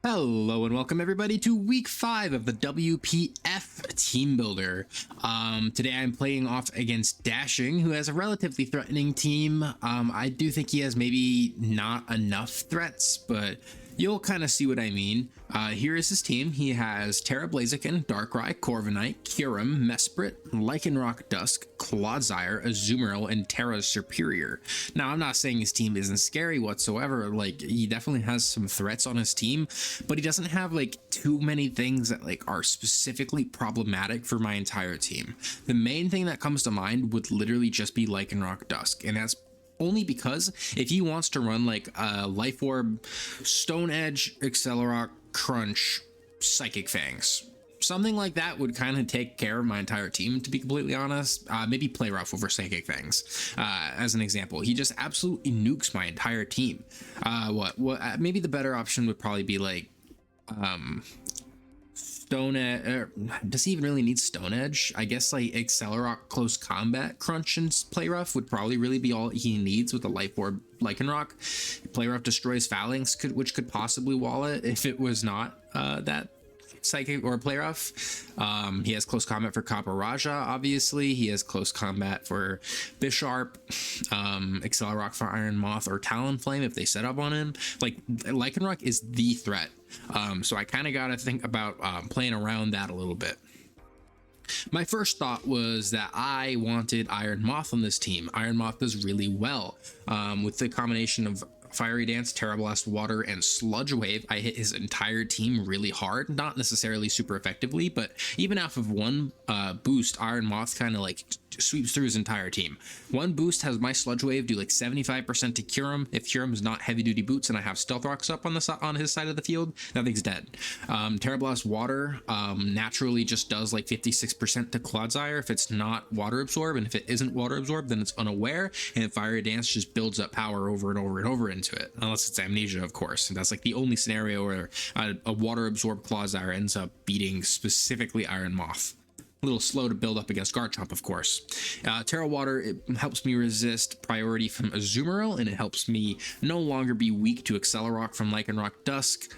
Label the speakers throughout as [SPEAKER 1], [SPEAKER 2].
[SPEAKER 1] Hello and welcome everybody to week 5 of the WPF team builder. Today I'm playing off against Dashing, who has a relatively threatening team. I do think he has maybe not enough threats, but you'll kind of see what I mean. Here is his team. He has Terra Blaziken, Darkrai, Corviknight, Kyurem, Mesprit, Lycanroc Dusk, Clodsire, Azumarill, and Terra's Superior. Now, I'm not saying his team isn't scary whatsoever. Like, he definitely has some threats on his team, but he doesn't have like too many things that like are specifically problematic for my entire team. The main thing that comes to mind would literally just be Lycanroc Dusk, and that's only because if he wants to run like a Life Orb, Stone Edge, Accelerock, Crunch, Psychic Fangs, something like that would kind of take care of my entire team, to be completely honest. Maybe Play Rough over Psychic Fangs as an example. He just absolutely nukes my entire team. Maybe the better option would probably be like Stone Edge. Does he even really need Stone Edge? I guess like Accelerock, Close Combat, Crunch, and Play Rough would probably really be all he needs with a Life Orb Lycanroc. Play Rough destroys Phalanx, which could possibly wall it if it was not that Psychic or Play Rough. He has Close Combat for Copper Raja, obviously. He has Close Combat for Bisharp, Accelerock for Iron Moth or Talonflame if they set up on him. Like, Lycanroc is the threat. So I kind of got to think about playing around that a little bit. My first thought was that I wanted Iron Moth on this team. Iron Moth does really well with the combination of Fiery Dance, Terra Blast, Water, and Sludge Wave. I hit his entire team really hard, not necessarily super effectively, but even off of one boost, Iron Moth kind of like sweeps through his entire team. One boost has my Sludge Wave do like 75% to Kyurem. If Kyurem is not heavy duty boots and I have Stealth Rocks up on his side of the field, that thing's dead. Terra Blast Water naturally just does like 56% to Clodsire if it's not Water Absorb, and if it isn't Water Absorb, then it's Unaware, and Fiery Dance just builds up power over and over and over into it, unless it's Amnesia, of course. And that's like the only scenario where a Water Absorb Clodsire ends up beating specifically Iron Moth. A little slow to build up against Garchomp, of course. Terra Water, it helps me resist priority from Azumarill, and it helps me no longer be weak to Accelerock from Lycanroc Dusk.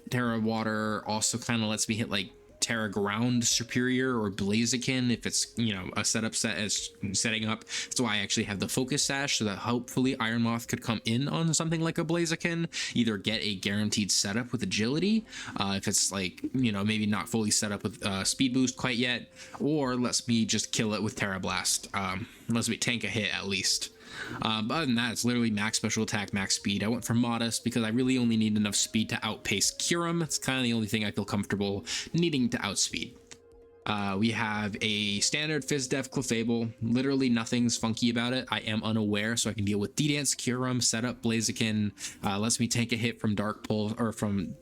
[SPEAKER 1] Terra Water also kind of lets me hit like Terra Ground Superior or Blaziken if it's, you know, a setup set as setting up. So I actually have the Focus Sash so that hopefully Iron Moth could come in on something like a Blaziken, either get a guaranteed setup with agility if it's like, you know, maybe not fully set up with speed boost quite yet, or lets me just kill it with Terra Blast, lets me tank a hit at least. But other than that, it's literally max special attack, max speed. I went for Modest because I really only need enough speed to outpace Kyurem. It's kind of the only thing I feel comfortable needing to outspeed. We have a standard Fizz-Def Clefable. Literally nothing's funky about it. I am Unaware, so I can deal with D-Dance, Kyurem, Setup, Blaziken. Lets me tank a hit from Dark Pulse or from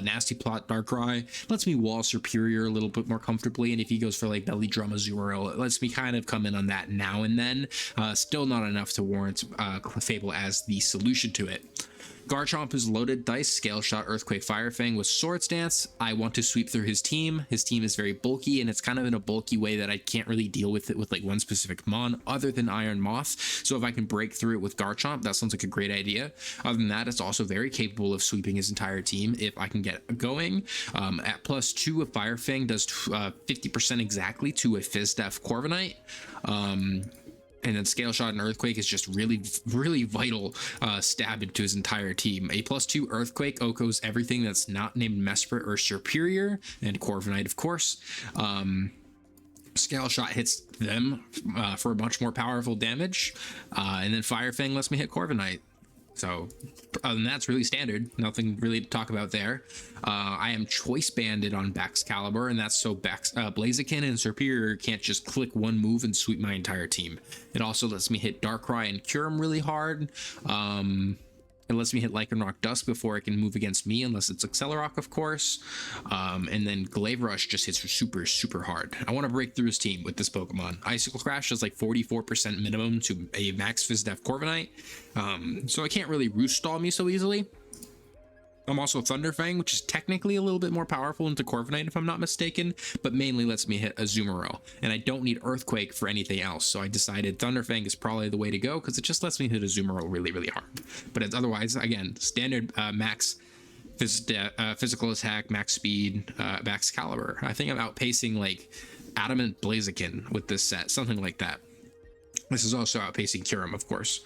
[SPEAKER 1] Nasty Plot, Darkrai. Lets me wall Superior a little bit more comfortably, and if he goes for like Belly Drum, Azumarill, it lets me kind of come in on that now and then. Still not enough to warrant Clefable as the solution to it. Garchomp is loaded dice, Scale Shot, Earthquake, Fire Fang with Swords Dance. I want to sweep through his team. His team is very bulky, and it's kind of in a bulky way that I can't really deal with it with like one specific mon other than Iron Moth. So if I can break through it with Garchomp, that sounds like a great idea. Other than that, it's also very capable of sweeping his entire team if I can get going. At +2, a Fire Fang does 50% exactly to a Fizz-Def Corviknight. And then Scale Shot and Earthquake is just really vital stab into his entire team. A +2 Earthquake OHKOs everything that's not named Mesprit or Superior, and Corviknight, of course. Scale Shot hits them for much more powerful damage, and then Fire Fang lets me hit Corviknight. So other than that, it's really standard. Nothing really to talk about there. I am choice banded on Baxcalibur, and that's so Blaziken and Superior can't just click one move and sweep my entire team. It also lets me hit Darkrai and Kyurem really hard. It lets me hit Lycanroc Dusk before it can move against me, unless it's Accelerock, of course. And then Glaive Rush just hits super hard. I want to break through his team with this Pokemon. Icicle Crash does like 44% minimum to a max Fizz-Def Corviknight. So it can't really roost stall me so easily. I'm also Thunderfang, which is technically a little bit more powerful into Corviknight if I'm not mistaken, but mainly lets me hit Azumarill, and I don't need Earthquake for anything else, so I decided Thunderfang is probably the way to go because it just lets me hit Azumarill really hard. But it's otherwise, again, standard max physical attack, max speed, max caliber. I think I'm outpacing like Adamant Blaziken with this set, something like that. This is also outpacing Kyurem, of course.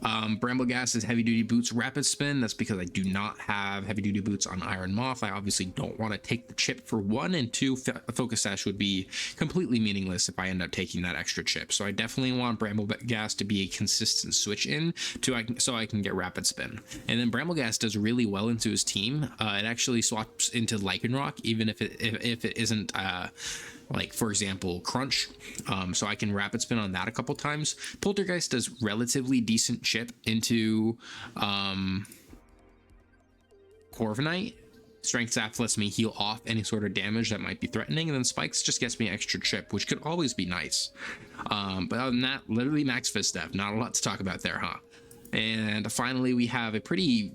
[SPEAKER 1] Brambleghast is heavy duty boots rapid spin. That's because I do not have heavy duty boots on Iron Moth. I obviously don't want to take the chip for 1, and 2, Focus Sash would be completely meaningless if I end up taking that extra chip. So I definitely want Brambleghast to be a consistent switch in so I can get rapid spin. And then Brambleghast does really well into his team. It actually swaps into Lycanroc, even if it isn't like, for example, Crunch. So I can rapid spin on that a couple times. Poltergeist does relatively decent chip into Corviknight. Strength Zap lets me heal off any sort of damage that might be threatening, and then Spikes just gets me extra chip, which could always be nice. But other than that, literally max Fist Dev. Not a lot to talk about there, huh? And finally, we have a pretty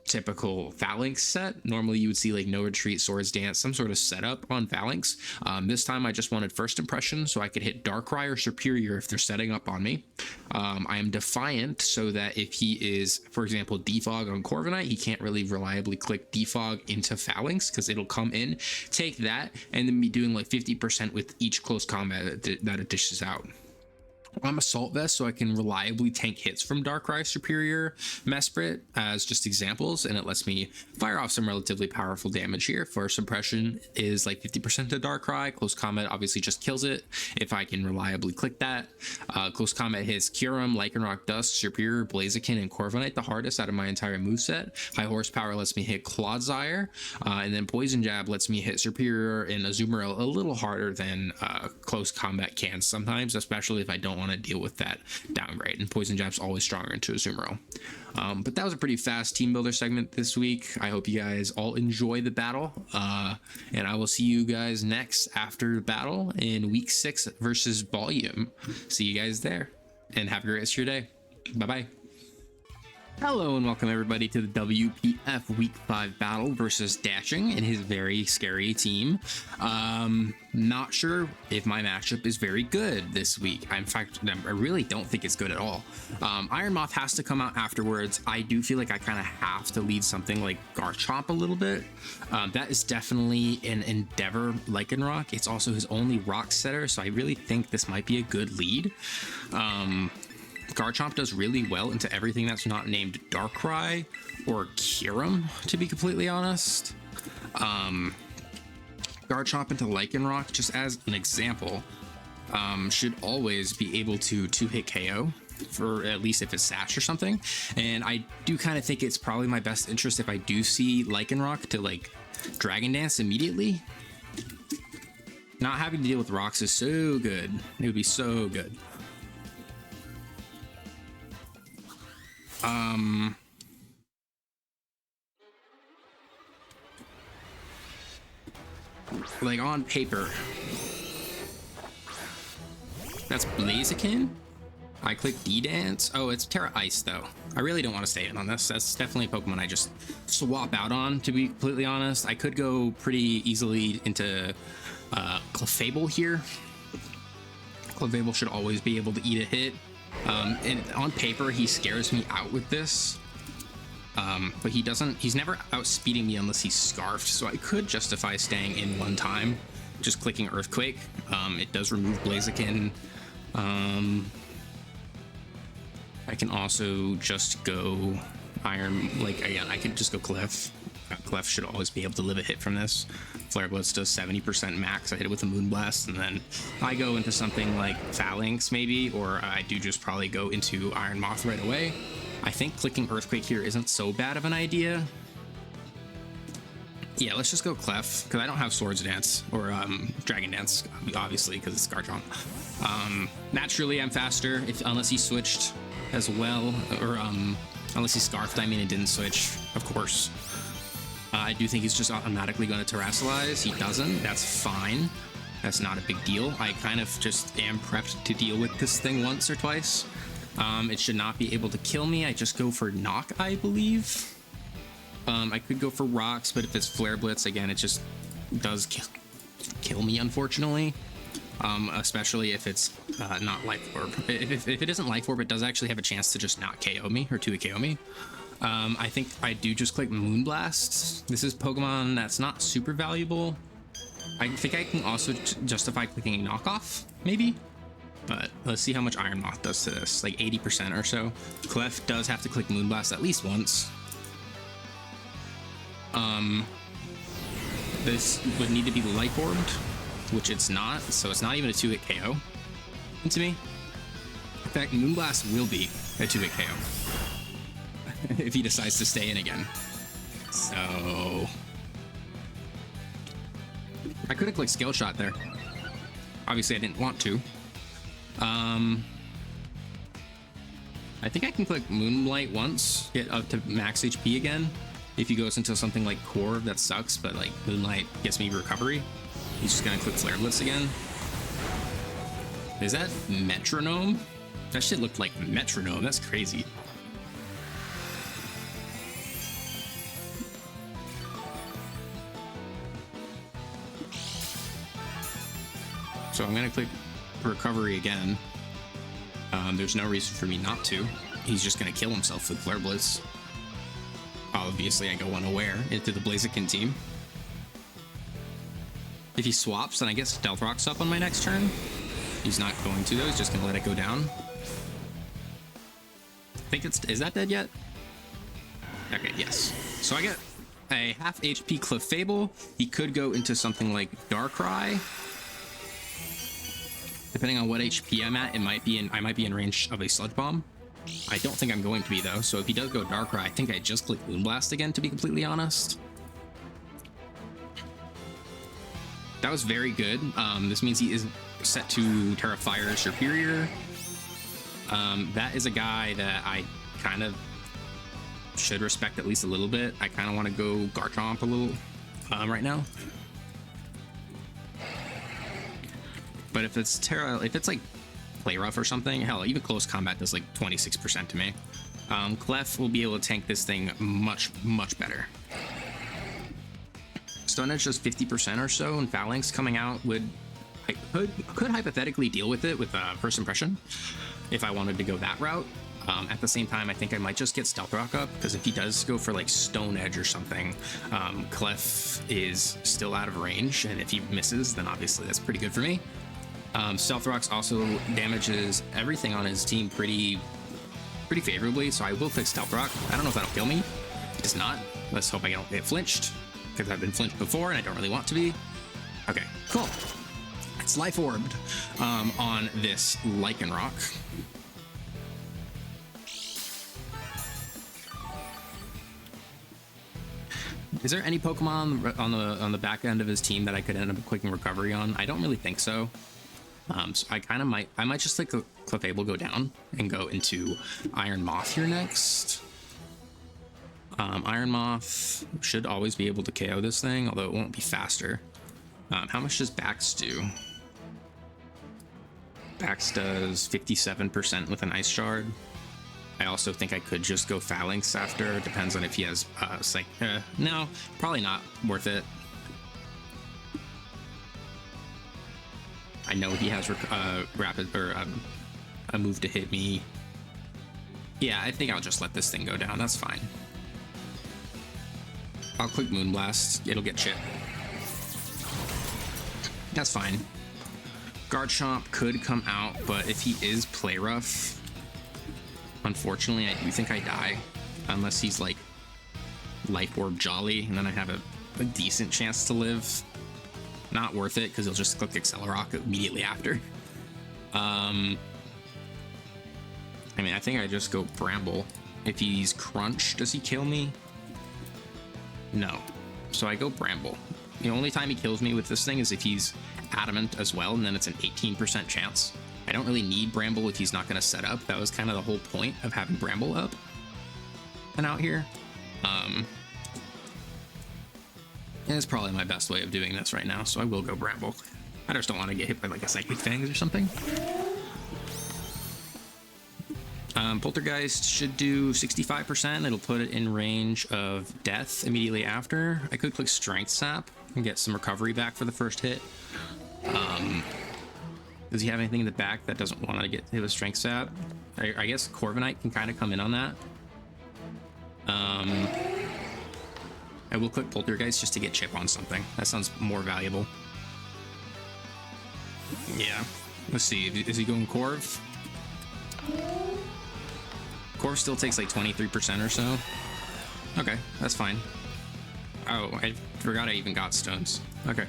[SPEAKER 1] typical Phalanx set. Normally you would see like No Retreat, Swords Dance, some sort of setup on Phalanx. This time I just wanted First Impression so I could hit Darkrai or Superior if they're setting up on me. I am Defiant so that if he is, for example, Defog on Corviknight, he can't really reliably click Defog into Phalanx because it'll come in, take that, and then be doing like 50% with each close combat that it dishes out. I'm Assault Vest, so I can reliably tank hits from Darkrai, Superior, Mesprit as just examples, and it lets me fire off some relatively powerful damage here. For Suppression is like 50% to Darkrai. Close Combat obviously just kills it if I can reliably click that. Close Combat hits Kyurem, Lycanroc, Dusk, Superior, Blaziken, and Corviknight the hardest out of my entire moveset. High Horsepower lets me hit Clodsire, and then Poison Jab lets me hit Superior and Azumarill a little harder than Close Combat can sometimes, especially if I don't want to deal with that downgrade, and Poison Jab's always stronger into Azumarill. But that was a pretty fast team builder segment this week. I hope you guys all enjoy the battle, and I will see you guys next after the battle in week 6 versus Volume. See you guys there, and have a great rest of your day. Bye bye. Hello and welcome everybody to the WPF Week 5 battle versus Dashing and his very scary team. Not sure if my matchup is very good this week. In fact, I really don't think it's good at all. Iron Moth has to come out afterwards. I do feel like I kind of have to lead something like Garchomp a little bit. That is definitely an Endeavor Lycanroc. It's also his only rock setter, so I really think this might be a good lead. Garchomp does really well into everything that's not named Darkrai or Kyurem, to be completely honest. Garchomp into Lycanroc, just as an example, should always be able to two-hit KO, for at least if it's Sash or something. And I do kind of think it's probably my best interest if I do see Lycanroc to like Dragon Dance immediately. Not having to deal with rocks is so good. It would be so good. Like on paper, that's Blaziken. I click D-Dance. Oh, it's Terra Ice though. I really don't want to stay in on this. That's definitely a Pokemon I just swap out on, to be completely honest. I could go pretty easily into Clefable here. Clefable should always be able to eat a hit. And on paper, he scares me out with this. But he's never outspeeding me unless he's Scarfed, so I could justify staying in one time, just clicking Earthquake. It does remove Blaziken. I can also just go Iron, like again, I could just go Clef. Clef should always be able to live a hit from this. Flare Blitz does 70% max. I hit it with a Moonblast, and then I go into something like Phalanx maybe, or I do just probably go into Iron Moth right away. I think clicking Earthquake here isn't so bad of an idea. Yeah, let's just go Clef, because I don't have Swords Dance or Dragon Dance, obviously, because it's Garchomp. Naturally, I'm faster, unless he switched as well, or unless he Scarfed. I mean, it didn't switch, of course. I do think he's just automatically going to Terrasilize. He doesn't. That's fine. That's not a big deal. I kind of just am prepped to deal with this thing once or twice. It should not be able to kill me. I just go for Knock, I believe. I could go for Rocks, but if it's Flare Blitz, again, it just does kill me, unfortunately. Especially if it's not Life Orb. If it isn't Life Orb, it does actually have a chance to just not KO me or 2 KO me. I think I do just click Moonblast. This is Pokemon that's not super valuable. I think I can also justify clicking Knockoff, maybe? But let's see how much Iron Moth does to this, like 80% or so. Clef does have to click Moonblast at least once. This would need to be Life Orbed, which it's not, so it's not even a 2-hit KO to me. In fact, Moonblast will be a 2-hit KO if he decides to stay in again. So I could have clicked Scale Shot there. Obviously I didn't want to. I think I can click Moonlight once, get up to max HP again. If he goes into something like Core, that sucks, but like Moonlight gets me recovery. He's just gonna click Flare Blitz again. Is that Metronome? That shit looked like Metronome, that's crazy. So I'm gonna click Recovery again. There's no reason for me not to. He's just gonna kill himself with Flare Blitz. Obviously, I go unaware into the Blaziken team. If he swaps, then I guess Stealth Rock's up on my next turn. He's not going to though, he's just gonna let it go down. I think is that dead yet? Okay, yes. So I get a half HP Clefable. He could go into something like Darkrai. Depending on what HP I'm at, I might be in range of a Sludge Bomb. I don't think I'm going to be though, so if he does go Darkrai, I think I just click Moonblast again, to be completely honest. That was very good. This means he is set to Terra Fire Superior. That is a guy that I kind of should respect at least a little bit. I kind of want to go Garchomp a little right now. But if it's Terra, if it's like Play Rough or something, hell, even Close Combat does like 26% to me. Clef will be able to tank this thing much better. Stone Edge does 50% or so, and Phalanx coming out would, I could hypothetically deal with it with First Impression if I wanted to go that route. At the same time, I think I might just get Stealth Rock up, because if he does go for like Stone Edge or something, Clef is still out of range, and if he misses, then obviously that's pretty good for me. Stealth Rocks also damages everything on his team pretty favorably, so I will click Stealth Rock. I don't know if that'll kill me. It does not. Let's hope I don't get flinched, because I've been flinched before and I don't really want to be. Okay, cool. It's Life Orbed on this Lycanroc. Is there any Pokemon on the back end of his team that I could end up clicking Recovery on? I don't really think so. So I might just let Clefable go down and go into Iron Moth here next. Iron Moth should always be able to KO this thing, although it won't be faster. How much does Bax do? Bax does 57% with an Ice Shard. I also think I could just go Phalanx after. Depends on if he has no, probably not worth it. I know he has rapid or a move to hit me. Yeah, I think I'll just let this thing go down. That's fine. I'll click Moonblast. It'll get chip. That's fine. Garchomp could come out, but if he is Play Rough, unfortunately, I do think I die. Unless he's like Life Orb Jolly, and then I have a decent chance to live. Not worth it, because he'll just click Accelerock immediately after. I mean, I think I just go Bramble. If he's Crunch, does he kill me? No. So I go Bramble. The only time he kills me with this thing is if he's Adamant as well, and then it's an 18% chance. I don't really need Bramble if he's not going to set up. That was kind of the whole point of having Bramble up and out here. And it's probably my best way of doing this right now, so I will go Bramble. I just don't want to get hit by like a Psychic Fangs or something. Poltergeist should do 65%. It'll put it in range of death immediately after. I could click Strength Sap and get some recovery back for the first hit. Does he have anything in the back that doesn't want to get hit with Strength Sap? I guess Corviknight can kind of come in on that. I will click Poltergeist just to get chip on something. That sounds more valuable. Yeah. Let's see. Is he going Corv? Corv still takes like 23% or so. Okay, that's fine. Oh, I forgot I even got stones. Okay.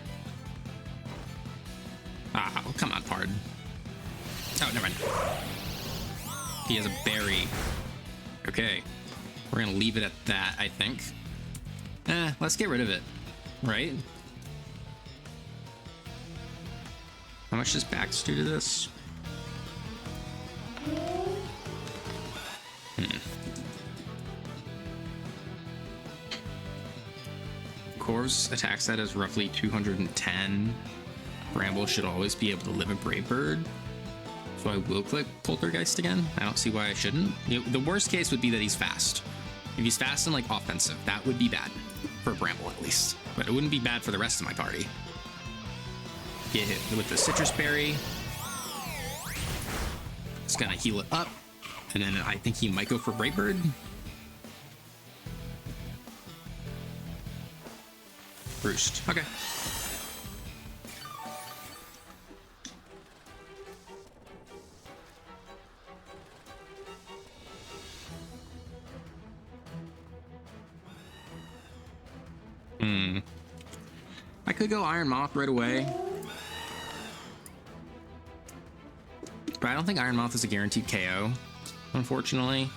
[SPEAKER 1] Ah, oh, come on, Pard. Oh, never mind. He has a berry. Okay. We're gonna leave it at that, I think. Let's get rid of it. Right? How much does Bax do to this? Corv's attack stat is roughly 210. Bramble should always be able to live a Brave Bird. So I will click Poltergeist again. I don't see why I shouldn't. The worst case would be that he's fast. If he's fast and like offensive, that would be bad. For Bramble at least. But it wouldn't be bad for the rest of my party. Get hit with the Citrus Berry. It's gonna heal it up. And then I think he might go for Brave Bird. Roost. Okay. I could go Iron Moth right away. But I don't think Iron Moth is a guaranteed KO, unfortunately.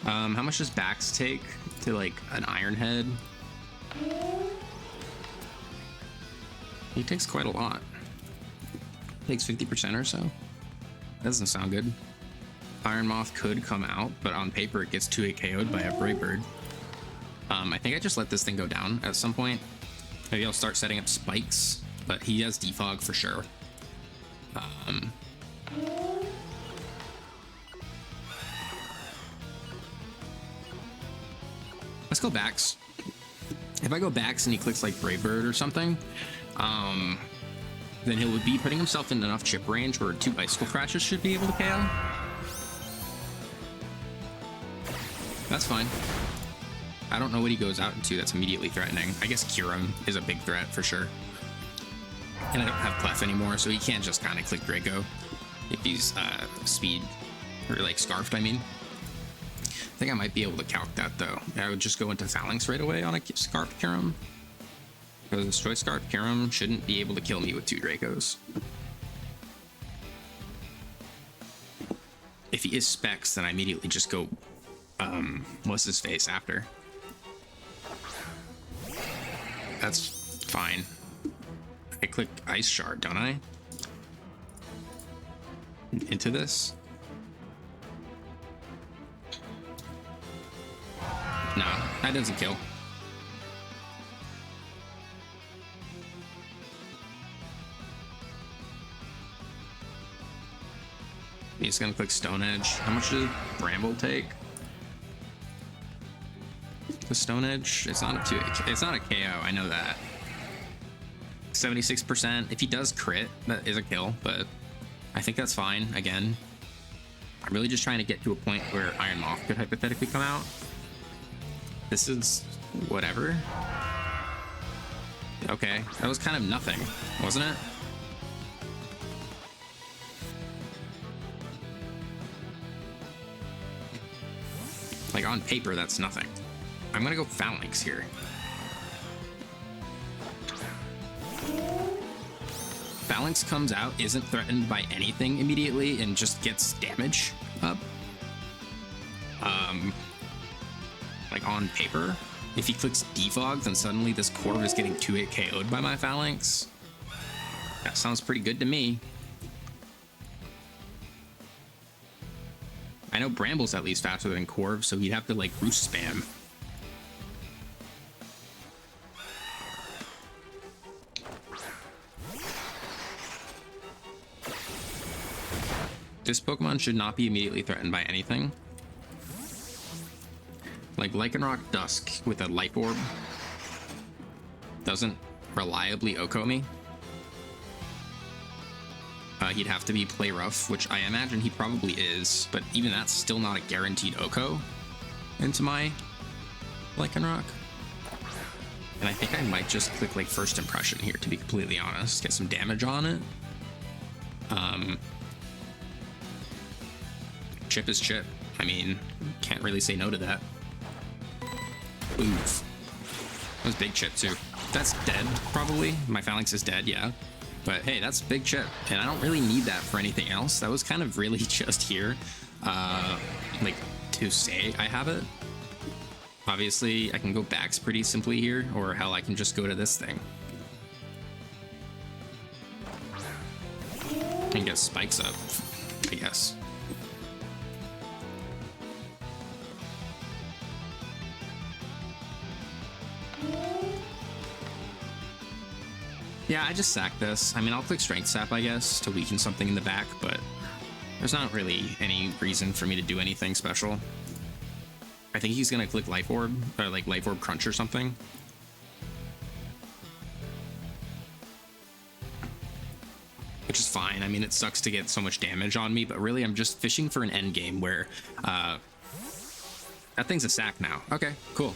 [SPEAKER 1] How much does Bax take to like an Iron Head? He takes quite a lot. Takes 50% or so. That doesn't sound good. Iron Moth could come out, but on paper it gets 2-8 KO'd by a Brave Bird. I think I just let this thing go down at some point. Maybe I'll start setting up spikes, but he has defog for sure. Let's go Bax. If I go Bax and he clicks like Brave Bird or something, then he'll be putting himself in enough chip range where 2 Bicycle Crashes should be able to KO. That's fine. I don't know what he goes out into that's immediately threatening. I guess Kyurem is a big threat for sure. And I don't have Clef anymore, so he can't just kind of click Draco if he's speed or like Scarfed, I mean. I think I might be able to calc that though. I would just go into Phalanx right away on a Scarf Kyurem. Because Destroy Scarf Kyurem shouldn't be able to kill me with 2 Dracos. If he is Specs, then I immediately just go what's his face after. That's fine. I click Ice Shard, don't I? Into this? No, that doesn't kill. He's gonna click Stone Edge. How much does Bramble take? The Stone Edge, it's not a KO, I know that. 76%. If he does crit, that is a kill, but I think that's fine. Again, I'm really just trying to get to a point where Iron Moth could hypothetically come out. This is whatever. Okay, that was kind of nothing, wasn't it? Like on paper, that's nothing. I'm gonna go Phalanx here. Phalanx comes out, isn't threatened by anything immediately, and just gets damage up. Like on paper, if he clicks Defog, then suddenly this Corv is getting 2-8 KO'd by my Phalanx. That sounds pretty good to me. I know Bramble's at least faster than Corv, so he'd have to like Roost spam. This Pokemon should not be immediately threatened by anything. Like Lycanroc Dusk with a Life Orb doesn't reliably Oko me. He'd have to be play rough, which I imagine he probably is, but even that's still not a guaranteed Oko into my Lycanroc. And I think I might just click like first impression here, to be completely honest. Get some damage on it. Chip is chip. I mean, can't really say no to that. Oof. That was big chip too. That's dead, probably. My Phalanx is dead, yeah. But hey, that's big chip. And I don't really need that for anything else. That was kind of really just here, like, to say I have it. Obviously, I can go backs pretty simply here, or hell, I can just go to this thing. And get spikes up, I guess. Yeah, I just sack this. I mean, I'll click Strength Sap, I guess, to weaken something in the back, but there's not really any reason for me to do anything special. I think he's gonna click Life Orb, or like Life Orb Crunch or something. Which is fine. I mean, it sucks to get so much damage on me, but really I'm just fishing for an end game where that thing's a sack now. Okay, cool.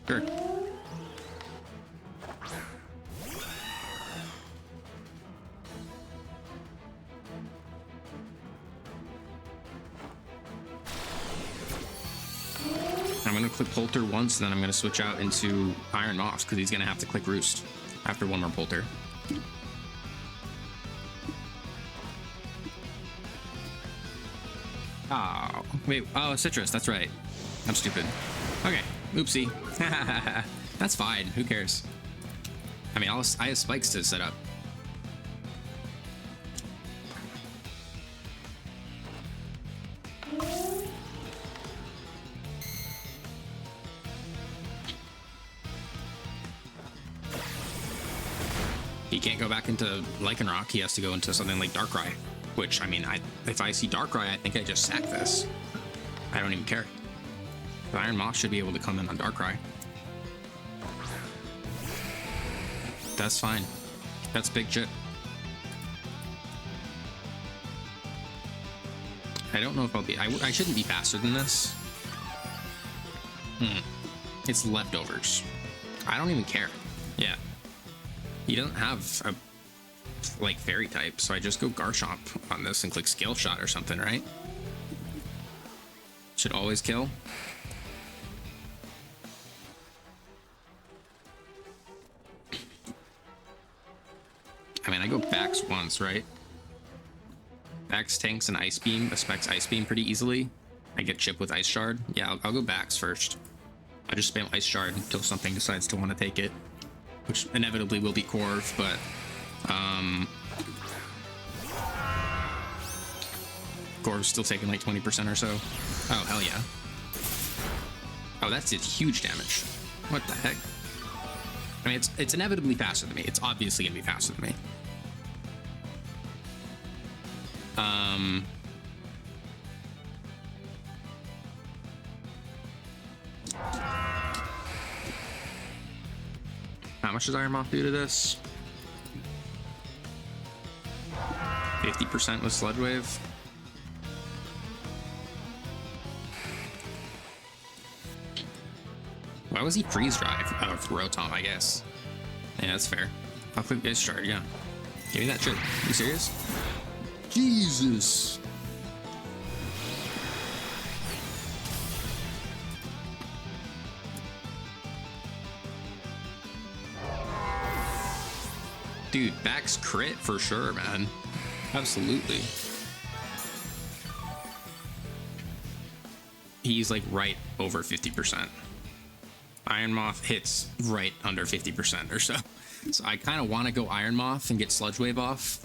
[SPEAKER 1] Sure. I'm gonna click Polter once, and then I'm gonna switch out into Iron Moth because he's gonna have to click Roost after one more Polter. Oh, wait, oh, Citrus, that's right. I'm stupid. Okay, oopsie. That's fine, who cares? I mean, I have spikes to set up. He can't go back into Lycanroc, he has to go into something like Darkrai. Which, I mean, if I see Darkrai, I think I just sack this. I don't even care. The Iron Moth should be able to come in on Darkrai. That's fine. That's big chip. I don't know if I'll be... I shouldn't be faster than this. It's leftovers. I don't even care. Yeah. He doesn't have a, like, fairy type, so I just go Garchomp on this and click Scale Shot or something, right? Should always kill. I mean, I go backs once, right? Backs tanks and Ice Beam, expects Ice Beam pretty easily. I get Chip with Ice Shard. Yeah, I'll go backs first. I just spam Ice Shard until something decides to want to take it, which inevitably will be Corv, but Corv's still taking like 20% or so. Oh, hell yeah. Oh, that did huge damage. What the heck? I mean, it's inevitably faster than me. It's obviously gonna be faster than me. How much does Iron Moth do to this? 50% with Sludge Wave. Why was he freeze drive? Oh, Rotom, I guess. Yeah, that's fair. I'll click Ice Shard, yeah. Give me that shit. Are you serious? Jesus. Dude, Back's crit for sure, man. Absolutely. He's like right over 50%. Iron Moth hits right under 50% or so. So I kind of want to go Iron Moth and get Sludge Wave off.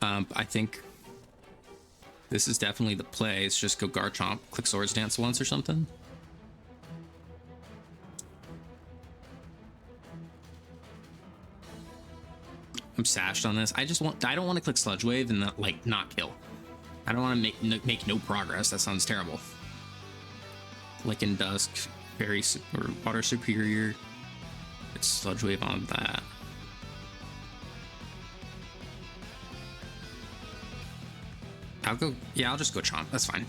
[SPEAKER 1] I think this is definitely the play. It's just go Garchomp, click Swords Dance once or something. I'm sashed on this. I don't want to click Sludge Wave and like not kill. I don't want to make no progress. That sounds terrible. Lickin' Dusk, Fairy or Water Superior. It's Sludge Wave on that. I'll go, yeah, I'll just go Chomp. That's fine.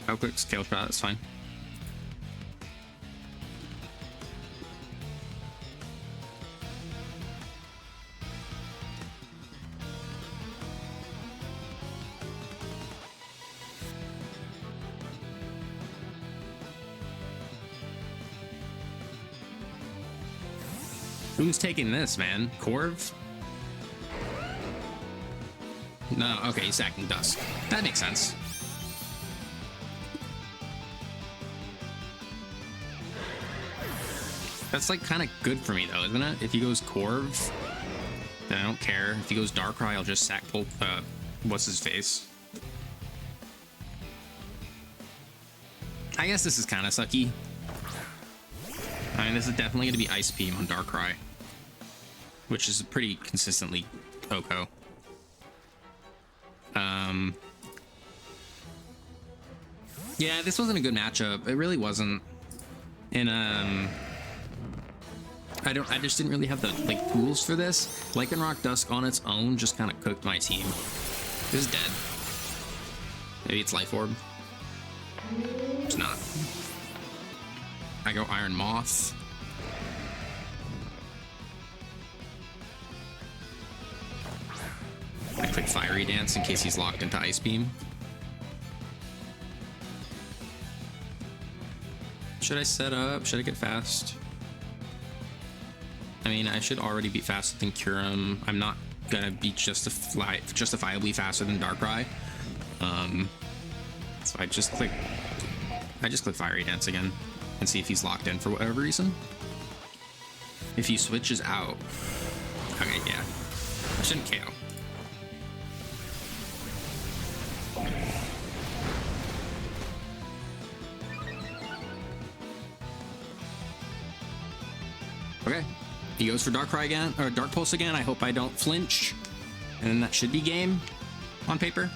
[SPEAKER 1] I'll quick scale shot, that's fine. Who's taking this, man? Corv? No, okay, he's sacking Dusk. That makes sense. That's like kind of good for me though, isn't it? If he goes Corv, then I don't care. If he goes Darkrai, I'll just sack Bope, what's his face? I guess this is kind of sucky. I mean, this is definitely going to be Ice Beam on Darkrai, which is pretty consistently Poco. Yeah, this wasn't a good matchup. It really wasn't. And I just didn't really have the like tools for this. Lycanroc Dusk on its own just kind of cooked my team. It was dead. Maybe it's Life Orb. It's not. I go Iron Moth. I click Fiery Dance in case he's locked into Ice Beam. Should I set up? Should I get fast? I mean, I should already be faster than Kyurem. I'm not gonna be justifiably faster than Darkrai. So I just click Fiery Dance again and see if he's locked in for whatever reason. If he switches out, okay, yeah, I shouldn't KO. Okay, he goes for Darkrai again, or Dark Pulse again. I hope I don't flinch, and then that should be game on paper.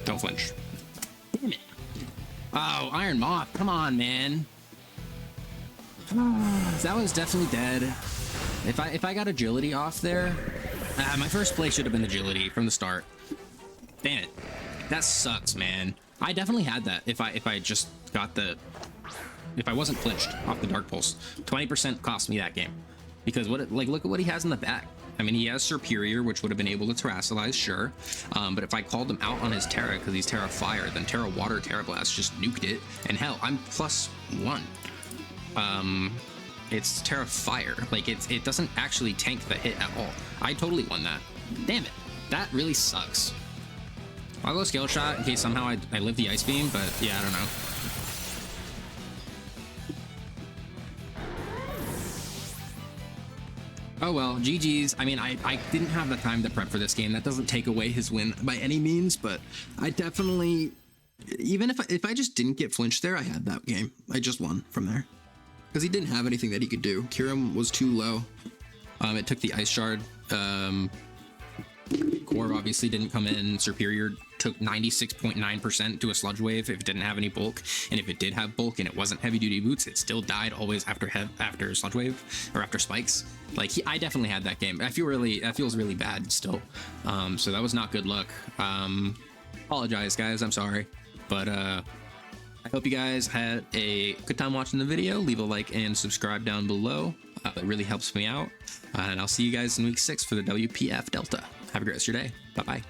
[SPEAKER 1] Don't flinch. Damn it. Oh, Iron Moth, come on, man. That was definitely dead. If I got agility off there, my first play should have been agility from the start. Damn it. That sucks, man. I definitely had that if I just got the, if I wasn't flinched off the Dark Pulse. 20% cost me that game. Because look at what he has in the back. I mean, he has Superior, which would have been able to Terrasilize, sure. But if I called him out on his Terra because he's Terra Fire, then Terra Water, Terra Blast just nuked it. And hell, I'm +1. It's Terra Fire. Like, it doesn't actually tank the hit at all. I totally won that. Damn it. That really sucks. I'll go Scale Shot in case somehow I live the Ice Beam, but yeah, I don't know. Oh well, GG's. I mean, I didn't have the time to prep for this game. That doesn't take away his win by any means, but I definitely, even if I just didn't get flinched there, I had that game. I just won from there. Because he didn't have anything that he could do. Kyurem was too low. It took the Ice Shard. Corv obviously didn't come in. Superior took 96.9% to a Sludge Wave if it didn't have any bulk, and if it did have bulk and it wasn't heavy duty boots, it still died always after Sludge Wave or after spikes. Like, I definitely had that game. That feels really bad still. So that was not good luck. Apologize, guys. I'm sorry, but I hope you guys had a good time watching the video. Leave a like and subscribe down below. It really helps me out. And I'll see you guys in week 6 for the WPF Delta. Have a great rest of your day. Bye-bye.